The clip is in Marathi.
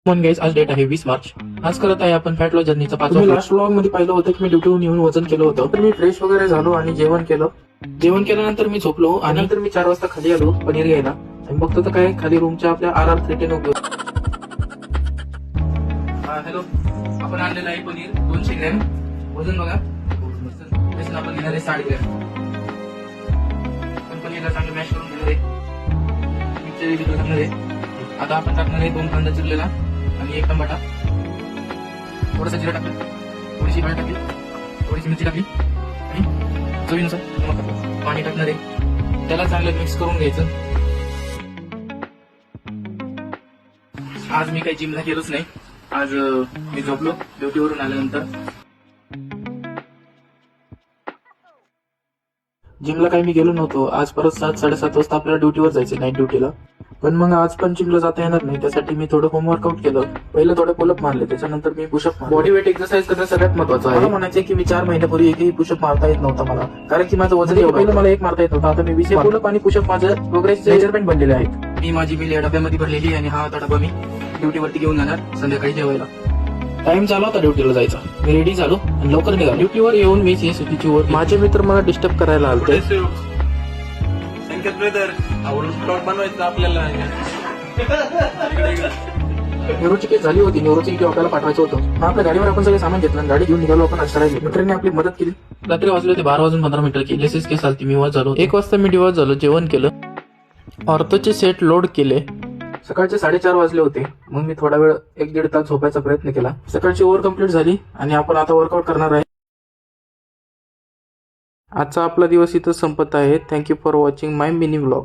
मॉर्निंग गाइस, आज डेट आहे 20 मार्च. आज करत आहे आपण फॅट लॉस जर्नीचा 5वा. लास्ट व्लॉग मध्ये पाहिलं होतं की मी ड्युटीहून येऊन वजन केलं होतं. तर मी फ्रेश वगैरे झालो आणि जेवण केलं. जेवण केल्यानंतर मी झोपलो आणि नंतर मी 4 वाजता खाली आलो पनीर घ्यायला. आणि बघतो तर काय खाली रूमच्या आपल्या RR310 हॅलो, आपण आणलेलं आहे पनीर 200 ग्रॅम. वजन बघा, बेसन आपण घेणार आहे 60 ग्रॅम. आपण पनीरला चांगलं मॅश करून घेणार आहे. मिरची तिकडे टाकणार आहे. आता आपण टाकणार आहे 2 कांदा चिरलेला आणि 1 टमाटा. थोडासा जिरा टाकलं, थोडीशी हळद टाकली, थोडीशी मिरची टाकली आणि चवीनुसार नमक, पाणी टाकणार आहे. त्याला चांगलं मिक्स करून घ्यायचं. आज मी काही जिमला गेलोच नाही. आज मी झोपलो ड्युटीवरून आल्यानंतर. जिमला काही मी गेलो नव्हतो. आज परत 7-7:30 वाजता आपल्याला ड्युटीवर जायचं, नाईट ड्युटीला. पण मग आज पण जिमला जाता येणार नाही, त्यासाठी मी थोडं होमवर्कआउट केलं. पहिलं थोडं पुलअप मारले, त्याच्यानंतर मी पुशअप मारले. बॉडी वेट एक्सरसाइज करणं सगळ्यात महत्त्वाचं आहे. मला म्हणायचं की मी 4 महिन्यापूर्वी एकही पुशअप मारता येत नव्हता मला, कारण की माझं वजन एवढं. पहिलं मला एक मारता येत नव्हतं. आता मी 20 पुलअप आणि पुशअप माझं प्रोग्रेस मेजरमेंट बनलेले आहेत. मी माझी बिल या डब्यामध्ये भरलेली आणि हा डबा मी ड्युटीवरती घेऊन जाणार संध्याकाळी जेवायला. टाइम झाला होता ड्युटीला जायचा. मी रेडी झालो आणि लवकर निघालो. ड्युटीवर येऊन मी सुट्टीची वर. माझे मित्र मला डिस्टर्ब करायला आले. बनवायचं आपल्याला. न्यूरोची केस झाली होती. न्यूरोची आपल्याला पाठवायचं होतं. मग आपल्या गाडीवर आपण सगळे सामान घेतलं, गाडी घेऊन निघालो आपण अष्टारायला. मित्रांनी आपली मदत केली. रात्री वाजले होते 12:15 की लेसेस केस आलती. मी वाज झालो. 1 वाजता मी डिवॉर्स झालो. जेवण केलं, ऑर्थोचे सेट लोड केले. सकाळचे 4:30 वाजले होते. मग मी थोडा वेळ 1-1.5 तास झोपायचा प्रयत्न केला. सकाळची ओव्हर कंप्लीट झाली आणि आपण आता वर्कआउट करणार आहे. आजचा आपला दिवस इथं संपत आहे. Thank you for watching my mini vlog.